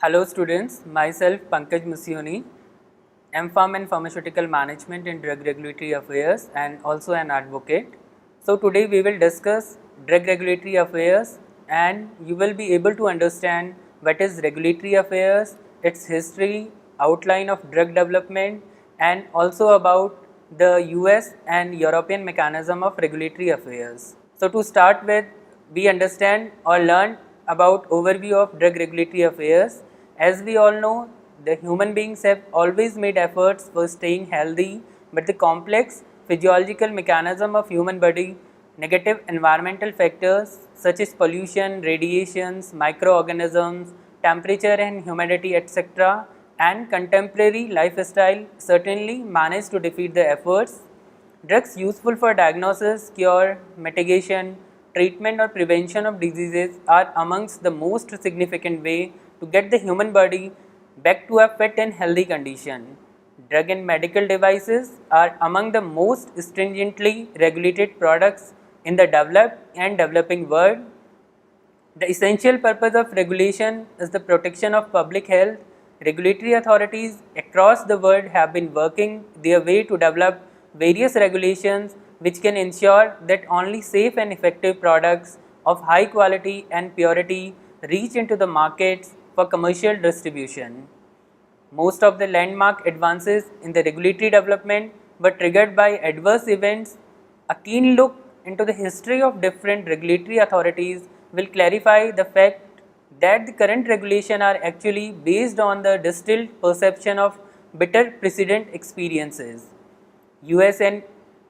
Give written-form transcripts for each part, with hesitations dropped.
Hello students, myself Pankaj Musioni, MPharm and Pharmaceutical Management in Drug Regulatory Affairs and also an advocate. So today we will discuss drug regulatory affairs and you will be able to understand what is regulatory affairs, its history, outline of drug development and also about the US and European mechanism of regulatory affairs. So to start with, we understand or learn about overview of drug regulatory affairs. As we all know, the human beings have always made efforts for staying healthy, but the complex physiological mechanism of human body, negative environmental factors such as pollution, radiations, microorganisms, temperature and humidity, etc., and contemporary lifestyle certainly manage to defeat the efforts. Drugs useful for diagnosis, cure, mitigation, treatment or prevention of diseases are amongst the most significant way to get the human body back to a fit and healthy condition. Drug and medical devices are among the most stringently regulated products in the developed and developing world. The essential purpose of regulation is the protection of public health. Regulatory authorities across the world have been working their way to develop various regulations which can ensure that only safe and effective products of high quality and purity reach into the markets for commercial distribution. Most of the landmark advances in the regulatory development were triggered by adverse events. A keen look into the history of different regulatory authorities will clarify the fact that the current regulations are actually based on the distilled perception of bitter precedent experiences. US and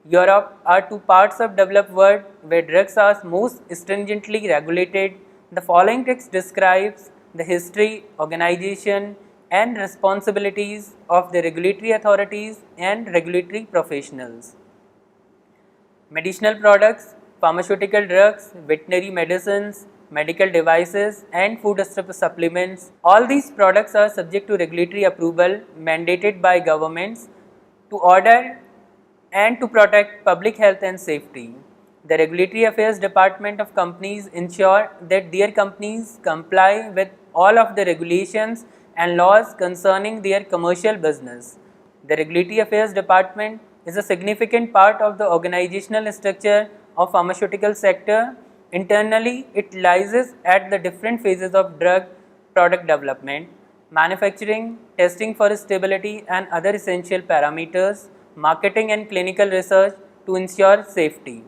Europe are two parts of developed world where drugs are most stringently regulated. The following text describes the history, organization and responsibilities of the regulatory authorities and regulatory professionals. Medicinal products, pharmaceutical drugs, veterinary medicines, medical devices and food supplements. All these products are subject to regulatory approval mandated by governments to order and to protect public health and safety. The Regulatory Affairs Department of companies ensure that their companies comply with all of the regulations and laws concerning their commercial business. The Regulatory Affairs Department is a significant part of the organizational structure of pharmaceutical sector. Internally, it lies at the different phases of drug product development, manufacturing, testing for stability and other essential parameters, marketing and clinical research to ensure safety.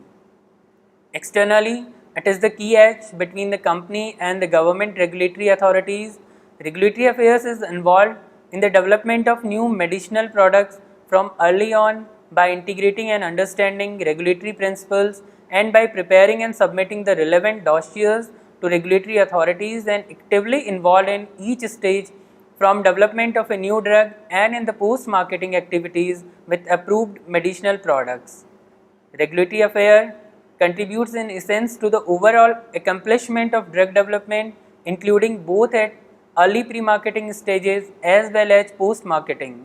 Externally, it is the key edge between the company and the government regulatory authorities. Regulatory affairs is involved in the development of new medicinal products from early on by integrating and understanding regulatory principles and by preparing and submitting the relevant dossiers to regulatory authorities and actively involved in each stage from development of a new drug and in the post-marketing activities with approved medicinal products. Regulatory affair contributes in essence to the overall accomplishment of drug development, including both at early pre-marketing stages as well as post-marketing.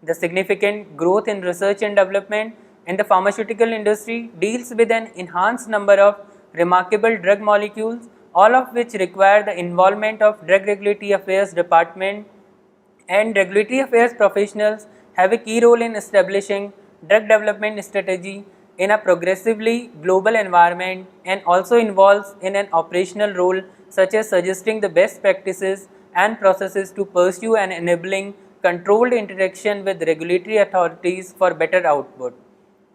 The significant growth in research and development in the pharmaceutical industry deals with an enhanced number of remarkable drug molecules, all of which require the involvement of Drug Regulatory Affairs Department, and regulatory affairs professionals have a key role in establishing drug development strategy in a progressively global environment and also involves in an operational role such as suggesting the best practices and processes to pursue and enabling controlled interaction with regulatory authorities for better output.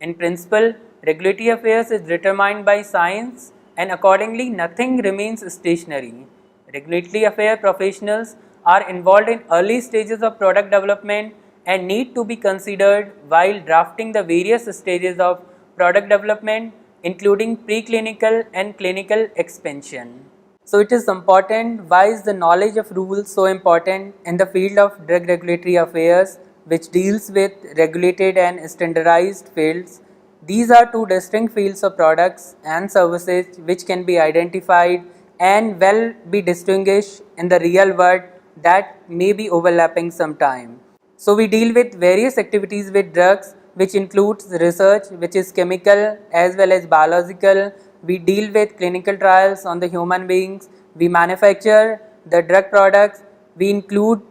In principle, regulatory affairs is determined by science and accordingly nothing remains stationary. Regulatory affairs professionals are involved in early stages of product development and need to be considered while drafting the various stages of product development including preclinical and clinical expansion. So it is important. Why is the knowledge of rules so important in the field of drug regulatory affairs which deals with regulated and standardized fields? These are two distinct fields of products and services which can be identified and well be distinguished in the real world that may be overlapping sometime. So we deal with various activities with drugs which includes research which is chemical as well as biological. We deal with clinical trials on the human beings. We manufacture the drug products we include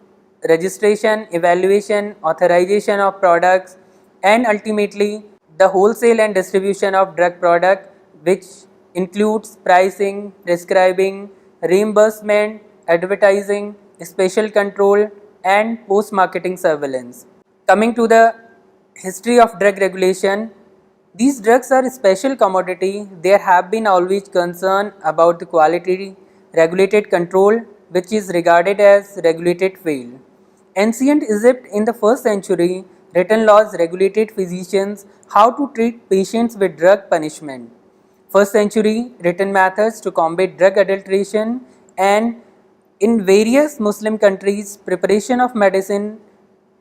registration, evaluation, authorization of products, and ultimately the wholesale and distribution of drug product, which includes pricing, prescribing, reimbursement, advertising, special control, and post-marketing surveillance. Coming to the history of drug regulation, these drugs are a special commodity. There have been always concern about the quality regulated control, which is regarded as regulated field. Ancient Egypt in the 1st century, written laws regulated physicians how to treat patients with drug punishment. 1st century, written methods to combat drug adulteration, and in various Muslim countries, preparation of medicine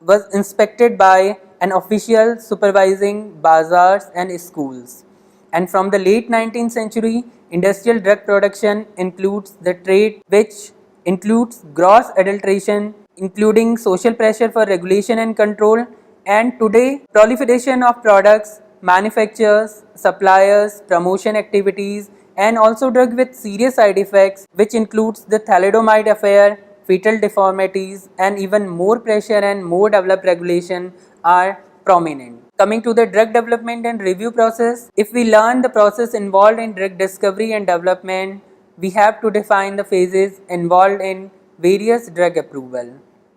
was inspected by an official supervising bazaars and schools. And from the late 19th century, industrial drug production includes the trade, which includes gross adulteration, including social pressure for regulation and control, and today proliferation of products, manufacturers, suppliers, promotion activities, and also drug with serious side effects, which includes the thalidomide affair, fetal deformities, and even more pressure and more developed regulation are prominent. Coming to the drug development and review process, if we learn the process involved in drug discovery and development, we have to define the phases involved in various drug approval.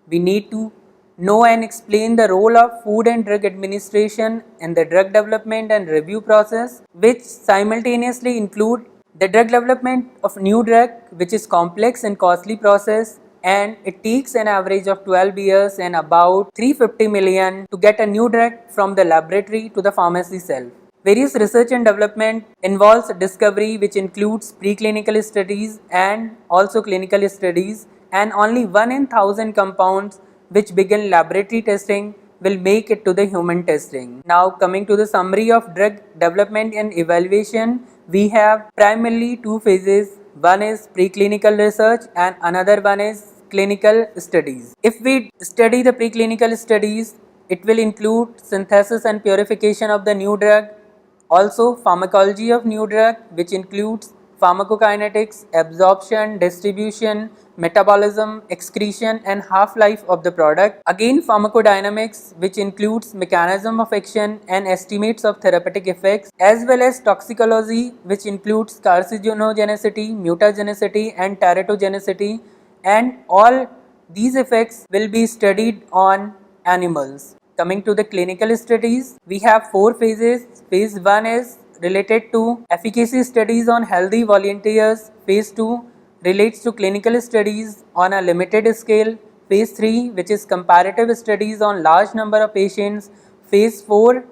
We need to know and explain the role of Food and Drug Administration in the drug development and review process, which simultaneously include the drug development of new drug, which is complex and costly process, and it takes an average of 12 years and about 350 million to get a new drug from the laboratory to the pharmacy shelf. Various research and development involves discovery, which includes preclinical studies and also clinical studies, and only 1 in 1000 compounds which begin laboratory testing will make it to the human testing. Now coming to the summary of drug development and evaluation, we have primarily two phases. One is preclinical research and another one is clinical studies. If we study the preclinical studies, it will include synthesis and purification of the new drug, also pharmacology of new drug, which includes pharmacokinetics, absorption, distribution, metabolism, excretion, and half-life of the product. Again, pharmacodynamics, which includes mechanism of action and estimates of therapeutic effects, as well as toxicology, which includes carcinogenicity, mutagenicity, and teratogenicity, and all these effects will be studied on animals. Coming to the clinical studies, we have 4 phases. Phase 1 is related to efficacy studies on healthy volunteers. Phase 2 relates to clinical studies on a limited scale. Phase 3, which is comparative studies on large number of patients. Phase 4,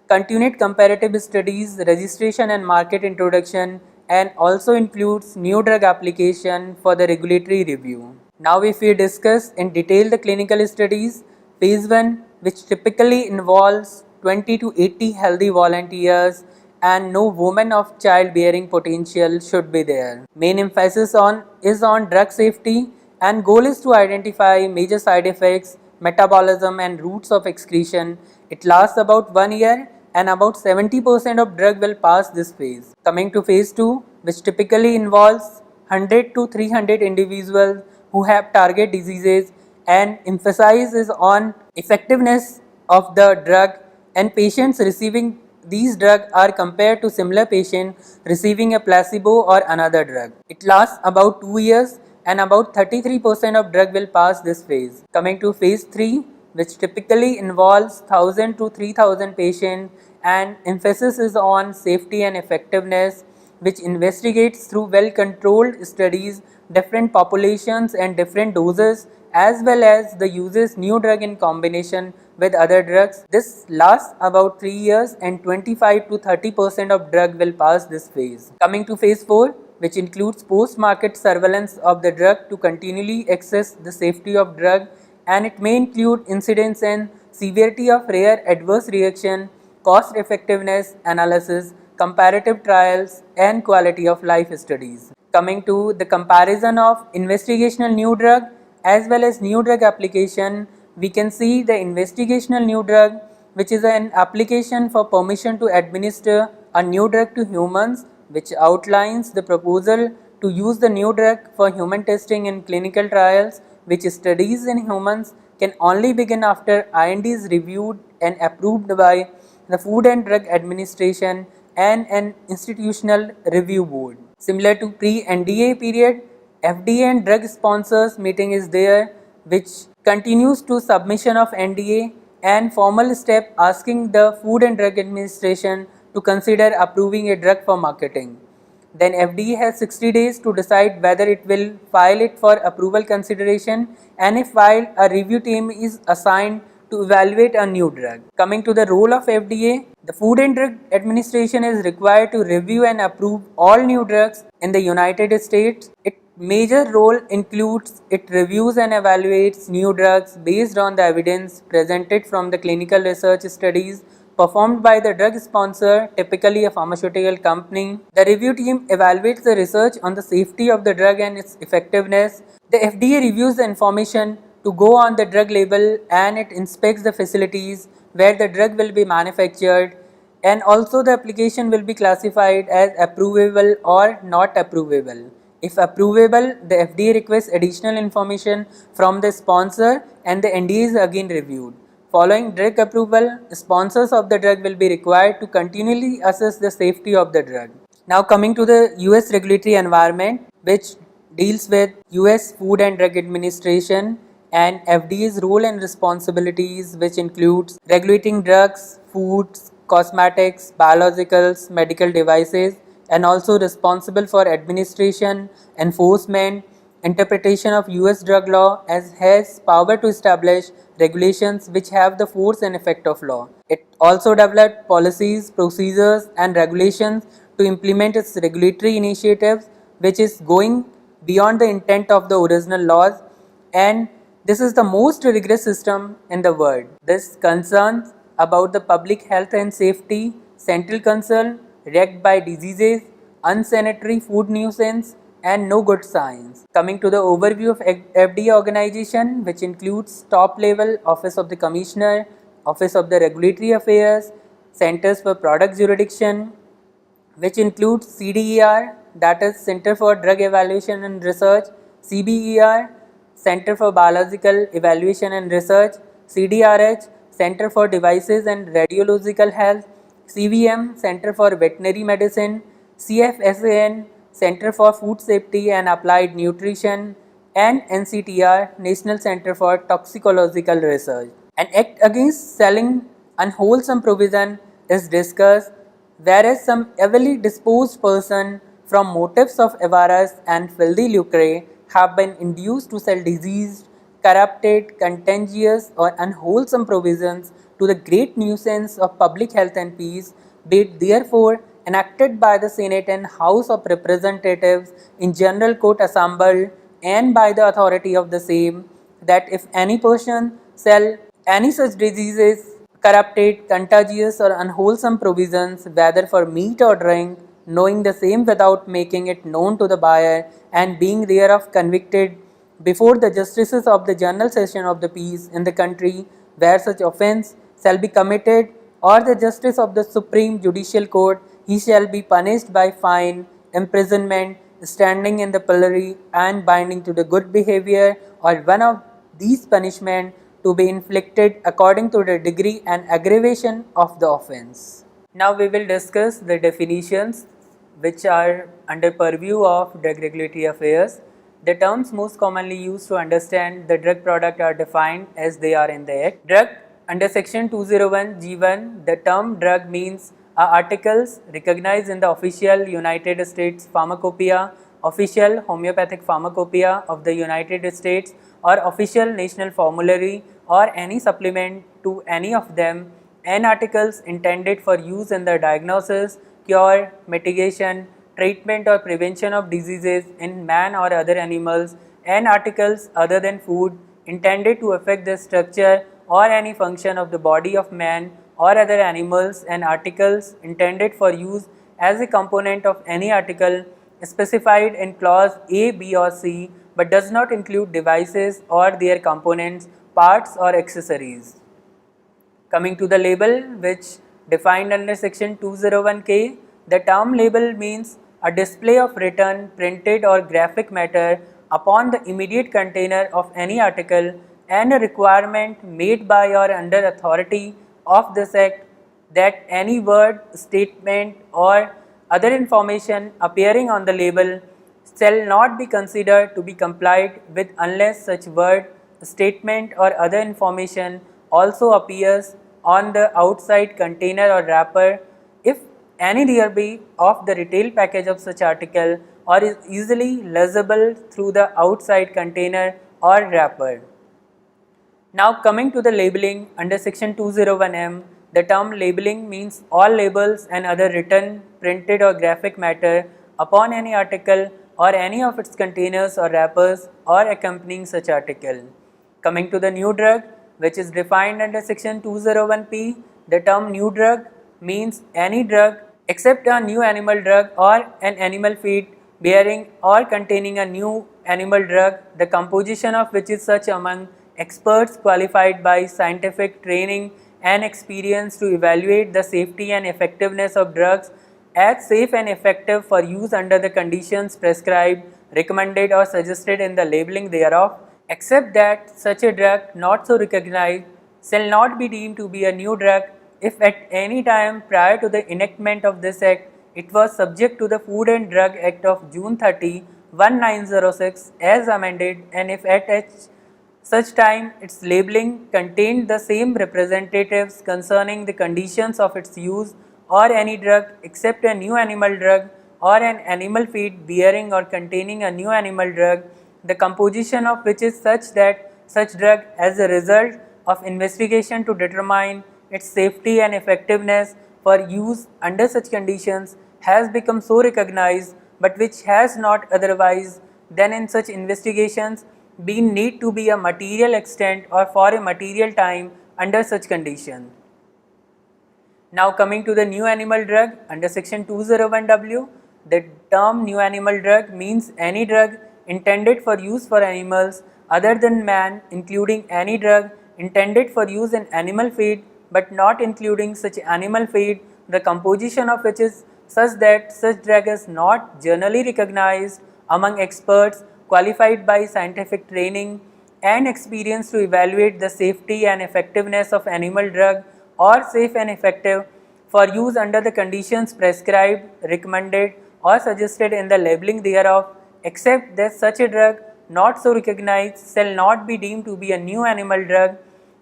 continued comparative studies, registration and market introduction, and also includes new drug application for the regulatory review. Now if we discuss in detail the clinical studies, phase 1, which typically involves 20 to 80 healthy volunteers and no woman of childbearing potential should be there. Main emphasis is on drug safety, and goal is to identify major side effects, metabolism and routes of excretion. It lasts about 1 year and about 70% of drug will pass this phase. Coming to phase 2, which typically involves 100 to 300 individuals who have target diseases, and emphasizes on effectiveness of the drug, and patients receiving these drugs are compared to similar patients receiving a placebo or another drug. It lasts about 2 years and about 33% of drug will pass this phase. Coming to phase 3, which typically involves 1000 to 3000 patients, and emphasis is on safety and effectiveness, which investigates through well controlled studies different populations and different doses, as well as the uses new drug in combination with other drugs. This lasts about 3 years and 25 to 30% of drug will pass this phase. Coming to phase 4, which includes post-market surveillance of the drug to continually assess the safety of drug, and it may include incidence and severity of rare adverse reaction, cost effectiveness analysis, comparative trials, and quality of life studies. Coming to the comparison of investigational new drug as well as new drug application, we can see the investigational new drug, which is an application for permission to administer a new drug to humans, which outlines the proposal to use the new drug for human testing in clinical trials, which studies in humans can only begin after IND is reviewed and approved by the Food and Drug Administration and an institutional review board. Similar to pre-NDA period, FDA and drug sponsors meeting is there, which continues to submission of NDA and formal step asking the Food and Drug Administration to consider approving a drug for marketing. Then FDA has 60 days to decide whether it will file it for approval consideration, and if filed, a review team is assigned to evaluate a new drug. Coming to the role of FDA, the Food and Drug Administration is required to review and approve all new drugs in the United States. Its major role includes it reviews and evaluates new drugs based on the evidence presented from the clinical research studies performed by the drug sponsor, typically a pharmaceutical company. The review team evaluates the research on the safety of the drug and its effectiveness. The FDA reviews the information to go on the drug label, and it inspects the facilities where the drug will be manufactured, and also the application will be classified as approvable or not approvable. If approvable, the FDA requests additional information from the sponsor and the NDA is again reviewed. Following drug approval, sponsors of the drug will be required to continually assess the safety of the drug. Now coming to the US regulatory environment, which deals with US Food and Drug Administration and FDA's role and responsibilities, which includes regulating drugs, foods, cosmetics, biologicals, medical devices, and also responsible for administration, enforcement, interpretation of US drug law, as has power to establish regulations which have the force and effect of law. It also developed policies, procedures and regulations to implement its regulatory initiatives, which is going beyond the intent of the original laws, and this is the most rigorous system in the world. This concerns about the public health and safety, central concern wrecked by diseases, unsanitary food nuisance, and no good science. Coming to the overview of FDA organization, which includes top level Office of the Commissioner, Office of the Regulatory Affairs, Centers for Product Jurisdiction, which includes CDER, that is Center for Drug Evaluation and Research, CBER, Center for Biological Evaluation and Research, CDRH, Center for Devices and Radiological Health, CVM, Center for Veterinary Medicine, CFSAN, Center for Food Safety and Applied Nutrition, and NCTR, National Center for Toxicological Research. An act against selling unwholesome provision is discussed, whereas some evilly disposed person from motives of avarice and filthy lucre have been induced to sell diseased, corrupted, contagious or unwholesome provisions to the great nuisance of public health and peace, be it therefore enacted by the Senate and House of Representatives in General Court assembled and by the authority of the same, that if any person sell any such diseases, corrupted, contagious or unwholesome provisions, whether for meat or drink, knowing the same without making it known to the buyer, and being thereof convicted before the justices of the General Session of the Peace in the country where such offence shall be committed, or the justice of the Supreme Judicial Court, he shall be punished by fine, imprisonment, standing in the pillory, and binding to the good behavior, or one of these punishments to be inflicted according to the degree and aggravation of the offence. Now we will discuss the definitions which are under purview of drug regulatory affairs. The terms most commonly used to understand the drug product are defined as they are in the Act. Drug under section 201 G1, the term drug means articles recognized in the official United States Pharmacopoeia, official homeopathic pharmacopoeia of the United States, or official national formulary, or any supplement to any of them, and articles intended for use in the diagnosis, cure, mitigation, treatment or prevention of diseases in man or other animals, and articles other than food intended to affect the structure or any function of the body of man or other animals, and articles intended for use as a component of any article specified in clause A, B or C, but does not include devices or their components, parts or accessories. Coming to the label, which defined under section 201K, the term label means a display of written, printed or graphic matter upon the immediate container of any article, and a requirement made by or under authority of this act that any word, statement, or other information appearing on the label shall not be considered to be complied with unless such word, statement, or other information also appears on the outside container or wrapper, if any there be of the retail package of such article, or is easily legible through the outside container or wrapper. Now coming to the labeling under section 201M, the term labeling means all labels and other written, printed or graphic matter upon any article or any of its containers or wrappers or accompanying such article. Coming to the new drug, which is defined under section 201P, the term new drug means any drug except a new animal drug or an animal feed bearing or containing a new animal drug, the composition of which is such among experts qualified by scientific training and experience to evaluate the safety and effectiveness of drugs as safe and effective for use under the conditions prescribed, recommended or suggested in the labeling thereof, except that such a drug not so recognized shall not be deemed to be a new drug if at any time prior to the enactment of this act it was subject to the Food and Drug Act of June 30, 1906 as amended, and if at such time its labeling contained the same representatives concerning the conditions of its use or any drug except a new animal drug or an animal feed bearing or containing a new animal drug, the composition of which is such that such drug as a result of investigation to determine its safety and effectiveness for use under such conditions has become so recognized, but which has not otherwise than in such investigations been need to be a material extent or for a material time under such conditions. Now coming to the new animal drug under section 201W, the term new animal drug means any drug intended for use for animals other than man, including any drug intended for use in animal feed but not including such animal feed, the composition of which is such that such drug is not generally recognized among experts qualified by scientific training and experience to evaluate the safety and effectiveness of animal drug or safe and effective for use under the conditions prescribed, recommended or suggested in the labeling thereof, except that such a drug not so recognized shall not be deemed to be a new animal drug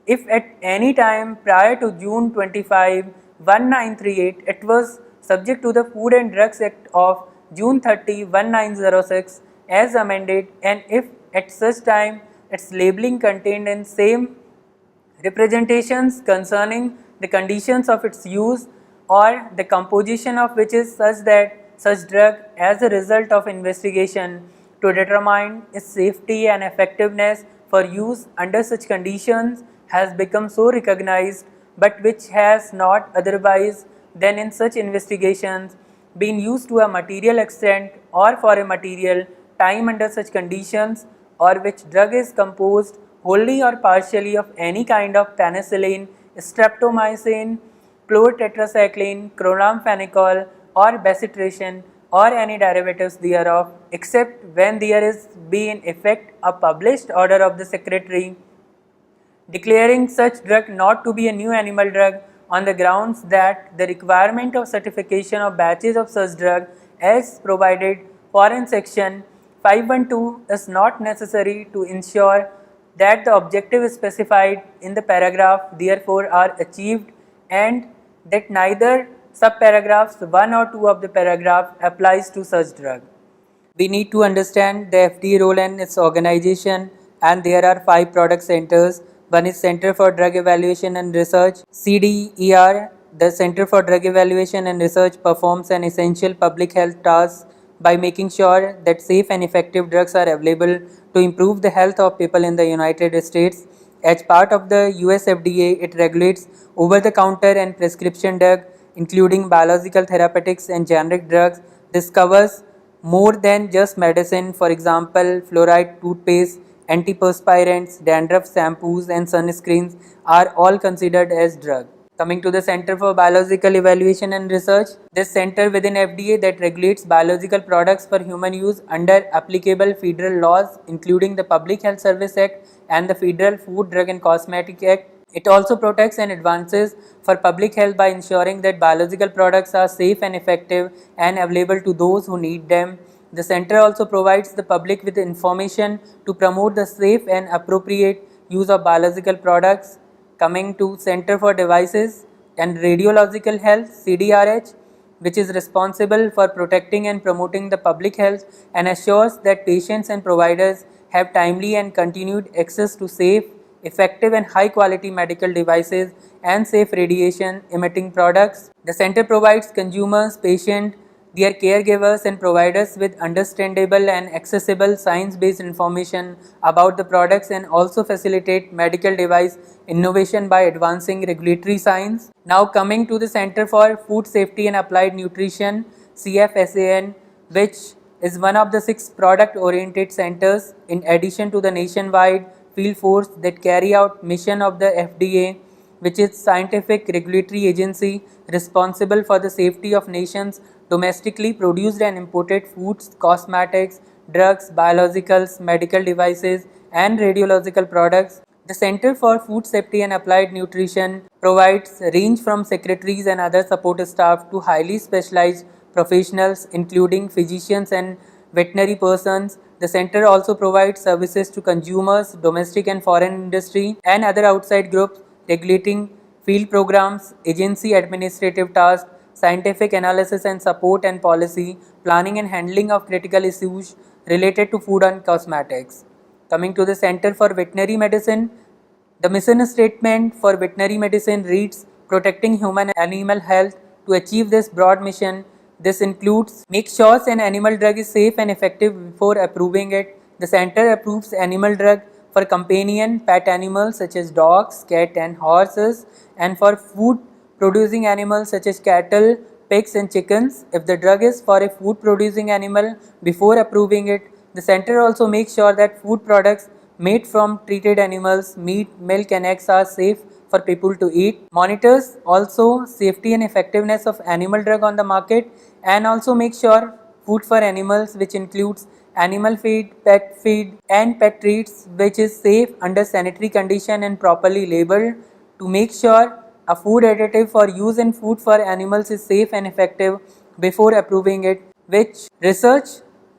if at any time prior to June 25, 1938 it was subject to the Food and Drugs Act of June 30, 1906 as amended, and if at such time its labeling contained in same representations concerning the conditions of its use or the composition of which is such that such drug as a result of investigation to determine its safety and effectiveness for use under such conditions has become so recognized, but which has not otherwise than in such investigations been used to a material extent or for a material time under such conditions, or which drug is composed wholly or partially of any kind of penicillin, streptomycin, chlortetracycline, chloramphenicol or bacitracin or any derivatives thereof, except when there is be in effect a published order of the Secretary declaring such drug not to be a new animal drug on the grounds that the requirement of certification of batches of such drug as provided for in section 512 is not necessary to ensure that the objective specified in the paragraph therefore are achieved, and that neither subparagraphs 1 or 2 of the paragraph applies to such drug. We need to understand the FDA role and its organization, and there are 5 product centers. One is Center for Drug Evaluation and Research, CDER. The Center for Drug Evaluation and Research performs an essential public health task by making sure that safe and effective drugs are available to improve the health of people in the United States. As part of the US FDA, it regulates over-the-counter and prescription drugs, including biological therapeutics and generic drugs. This covers more than just medicine. For example, fluoride toothpaste, antiperspirants, dandruff shampoos and sunscreens are all considered as drugs. Coming to the Center for Biological Evaluation and Research, this center within FDA that regulates biological products for human use under applicable federal laws, including the Public Health Service Act and the Federal Food, Drug and Cosmetic Act. It also protects and advances for public health by ensuring that biological products are safe and effective and available to those who need them. The center also provides the public with information to promote the safe and appropriate use of biological products. Coming to Center for Devices and Radiological Health CDRH, which is responsible for protecting and promoting the public health and assures that patients and providers have timely and continued access to safe, effective and high quality medical devices and safe radiation emitting products. The center provides consumers, patients, their caregivers and providers with understandable and accessible science-based information about the products and also facilitate medical device innovation by advancing regulatory science. Now coming to the Center for Food Safety and Applied Nutrition CFSAN, which is one of the 6 product-oriented centers in addition to the nationwide field force that carry out mission of the FDA, which is scientific regulatory agency responsible for the safety of nations domestically produced and imported foods, cosmetics, drugs, biologicals, medical devices and radiological products. The Center for Food Safety and Applied Nutrition provides range from secretaries and other support staff to highly specialized professionals including physicians and veterinary persons. The center also provides services to consumers, domestic and foreign industry and other outside groups regulating field programs, agency administrative tasks, scientific analysis and support and policy, planning and handling of critical issues related to food and cosmetics. Coming to the Center for Veterinary Medicine, the mission statement for veterinary medicine reads protecting human and animal health. To achieve this broad mission, this includes make sure an animal drug is safe and effective before approving it. The center approves animal drug for companion pet animals such as dogs, cat and horses and for food producing animals such as cattle, pigs and chickens. If the drug is for a food producing animal, before approving it, the center also makes sure that food products made from treated animals, meat, milk and eggs are safe for people to eat. Monitors also safety and effectiveness of animal drug on the market and also make sure food for animals, which includes animal feed and pet treats, which is safe under sanitary condition and properly labeled. To make sure a food additive for use in food for animals is safe and effective before approving it, which research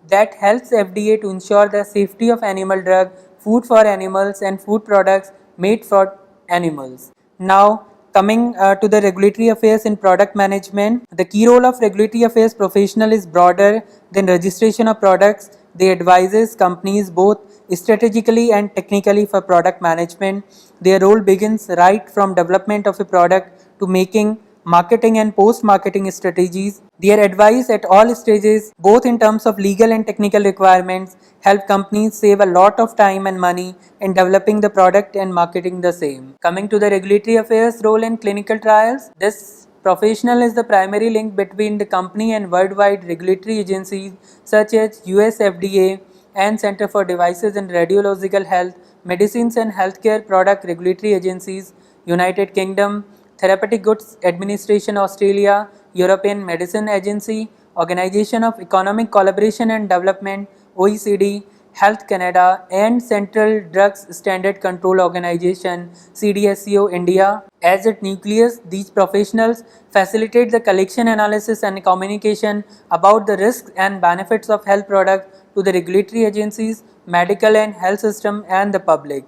that helps FDA to ensure the safety of animal drug, food for animals and food products made for animals. Now coming to the regulatory affairs in product management, the key role of regulatory affairs professional is broader than registration of products. They advises companies both strategically and technically for product management. Their role begins right from development of a product to making marketing and post-marketing strategies. Their advice at all stages, both in terms of legal and technical requirements, help companies save a lot of time and money in developing the product and marketing the same. Coming to the regulatory affairs role in clinical trials, this professional is the primary link between the company and worldwide regulatory agencies such as US FDA and Center for Devices and Radiological Health, Medicines and Healthcare Product Regulatory Agencies, United Kingdom, Therapeutic Goods Administration Australia, European Medicine Agency, Organization of Economic Collaboration and Development OECD, Health Canada and Central Drugs Standard Control Organization CDSCO India. As its nucleus, these professionals facilitate the collection, analysis and communication about the risks and benefits of health products to the regulatory agencies, medical and health system and the public.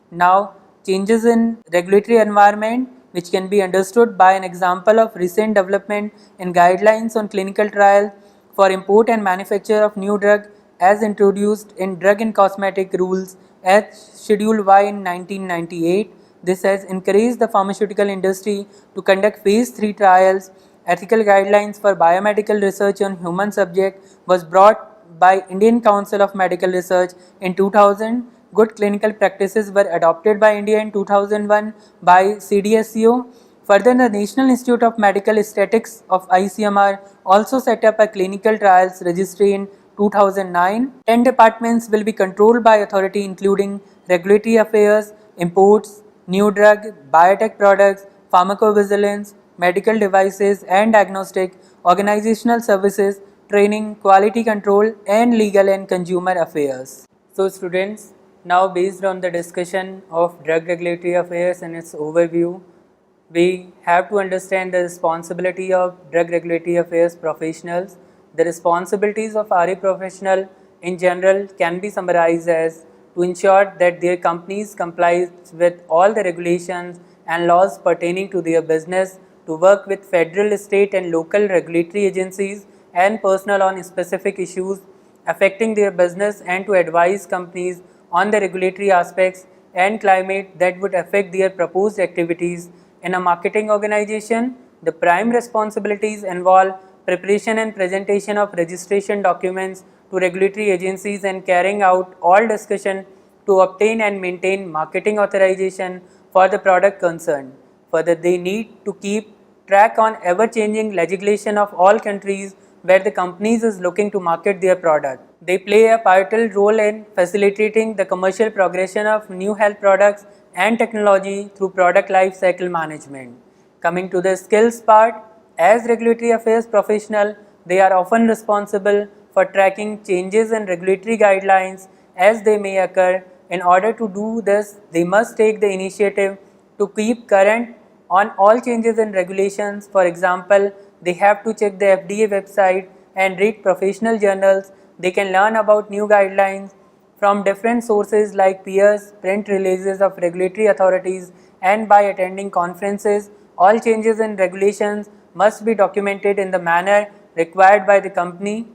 Now, changes in regulatory environment which can be understood by an example of recent development in guidelines on clinical trial for import and manufacture of new drug as introduced in Drug and Cosmetic Rules as Schedule Y in 1998. This has encouraged the pharmaceutical industry to conduct phase 3 trials. Ethical guidelines for biomedical research on human subject was brought by Indian Council of Medical Research in 2000. Good clinical practices were adopted by India in 2001 by CDSCO. Further, the National Institute of Medical Statistics of ICMR also set up a clinical trials registry in 2009. 10 departments will be controlled by authority including regulatory affairs, imports, new drug, biotech products, pharmacovigilance, medical devices and diagnostic, organizational services, training, quality control, and legal and consumer affairs. So students, now based on the discussion of drug regulatory affairs and its overview, we have to understand the responsibility of drug regulatory affairs professionals. The responsibilities of RA professional in general can be summarized as to ensure that their companies comply with all the regulations and laws pertaining to their business, to work with federal, state and local regulatory agencies and personnel on specific issues affecting their business, and to advise companies on the regulatory aspects and climate that would affect their proposed activities. In a marketing organization, the prime responsibilities involve preparation and presentation of registration documents to regulatory agencies and carrying out all discussion to obtain and maintain marketing authorization for the product concerned. Further, they need to keep track on ever-changing legislation of all countries where the companies is looking to market their product. They play a pivotal role in facilitating the commercial progression of new health products and technology through product life cycle management. Coming to the skills part, as regulatory affairs professional, they are often responsible for tracking changes in regulatory guidelines as they may occur. In order to do this, they must take the initiative to keep current on all changes in regulations. For example, they have to check the FDA website and read professional journals. They can learn about new guidelines from different sources like peers, print releases of regulatory authorities, and by attending conferences. All changes in regulations must be documented in the manner required by the company.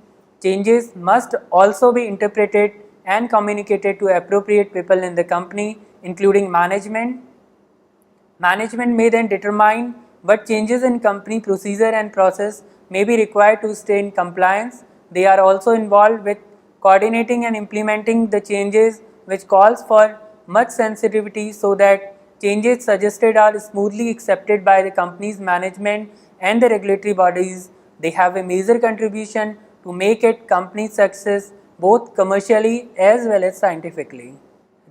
Changes must also be interpreted and communicated to appropriate people in the company, including management. Management may then determine what changes in company procedure and process may be required to stay in compliance. They are also involved with coordinating and implementing the changes, which calls for much sensitivity so that changes suggested are smoothly accepted by the company's management and the regulatory bodies. They have a major contribution to make it company's success both commercially as well as scientifically.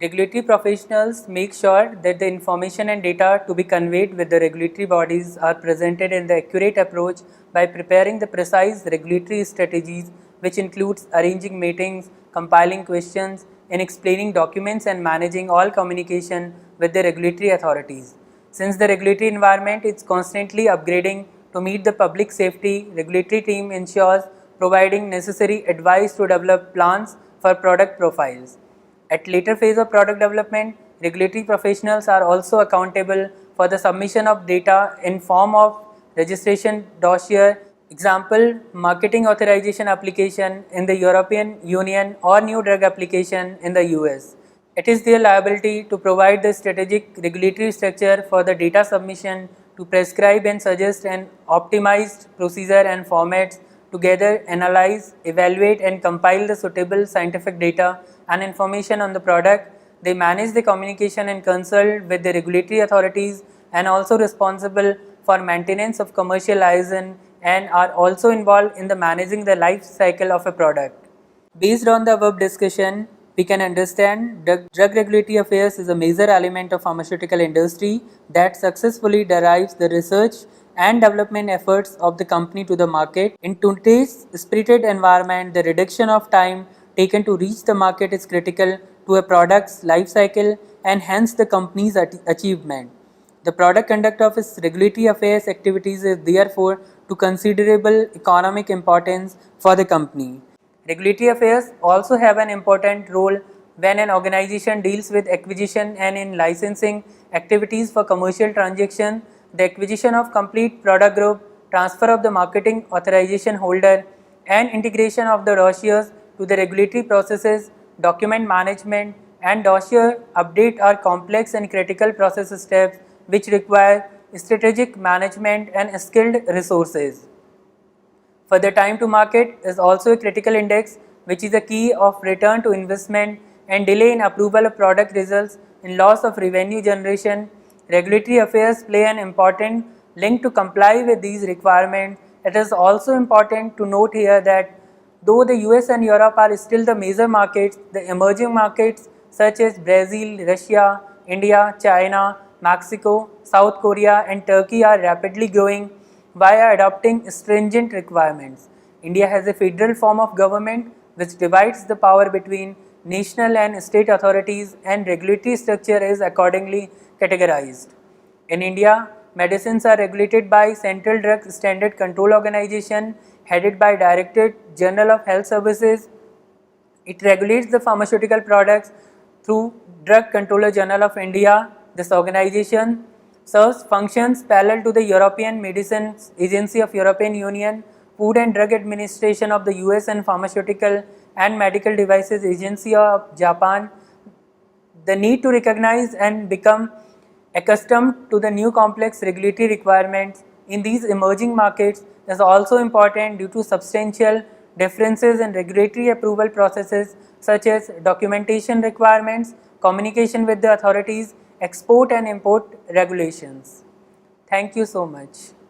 Regulatory professionals make sure that the information and data to be conveyed with the regulatory bodies are presented in the accurate approach by preparing the precise regulatory strategies, which includes arranging meetings, compiling questions, and explaining documents and managing all communication with the regulatory authorities. Since the regulatory environment is constantly upgrading to meet the public safety, regulatory team ensures providing necessary advice to develop plans for product profiles. At later phase of product development, regulatory professionals are also accountable for the submission of data in form of registration dossier, example, marketing authorization application in the European Union or new drug application in the US. It is their liability to provide the strategic regulatory structure for the data submission, to prescribe and suggest an optimized procedure and formats, to gather, analyze, evaluate and compile the suitable scientific data and information on the product. They manage the communication and consult with the regulatory authorities and also responsible for maintenance of commercial liaison and are also involved in the managing the life cycle of a product. Based on the above discussion, we can understand drug regulatory affairs is a major element of pharmaceutical industry that successfully derives the research and development efforts of the company to the market. In today's spirited environment, the reduction of time taken to reach the market is critical to a product's life cycle and hence the company's achievement. The product conduct of its regulatory affairs activities is therefore to considerable economic importance for the company. Regulatory affairs also have an important role when an organization deals with acquisition and in licensing activities for commercial transaction. The acquisition of complete product group, transfer of the marketing authorization holder, and integration of the dossiers to the regulatory processes, document management, and dossier update are complex and critical process steps which require strategic management and skilled resources. Further, time to market is also a critical index which is a key of return to investment, and delay in approval of product results in loss of revenue generation. Regulatory affairs play an important link to comply with these requirements. It is also important to note here that though the US and Europe are still the major markets, the emerging markets such as Brazil, Russia, India, China, Mexico, South Korea and Turkey are rapidly growing via adopting stringent requirements. India has a federal form of government which divides the power between national and state authorities, and regulatory structure is accordingly categorized. In India, medicines are regulated by Central Drug Standard Control Organization headed by Directorate General of Health Services. It regulates the pharmaceutical products through Drug Controller General of India. This organization serves functions parallel to the European Medicines Agency of European Union, Food and Drug Administration of the US, and Pharmaceutical and Medical Devices Agency of Japan. The need to recognize and become accustomed to the new complex regulatory requirements in these emerging markets is also important due to substantial differences in regulatory approval processes such as documentation requirements, communication with the authorities, export and import regulations. Thank you so much.